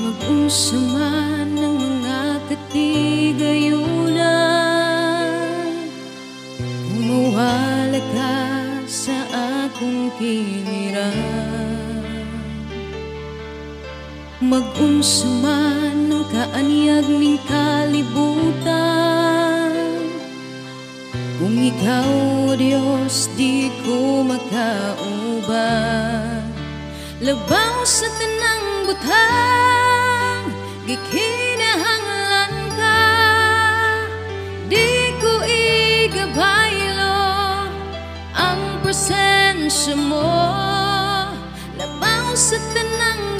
Mag-unsa man ang mga katigayunan, kung mawala ka sa akong kiliran. Mag-unsa man ang kaanyag ning kalibutan, kung ikaw, O Diyos, di ko makauban. Labaw sa tanang butang, gikinahanglan ka, di ko igabaylo ang presensya mo. Labaw sa tanang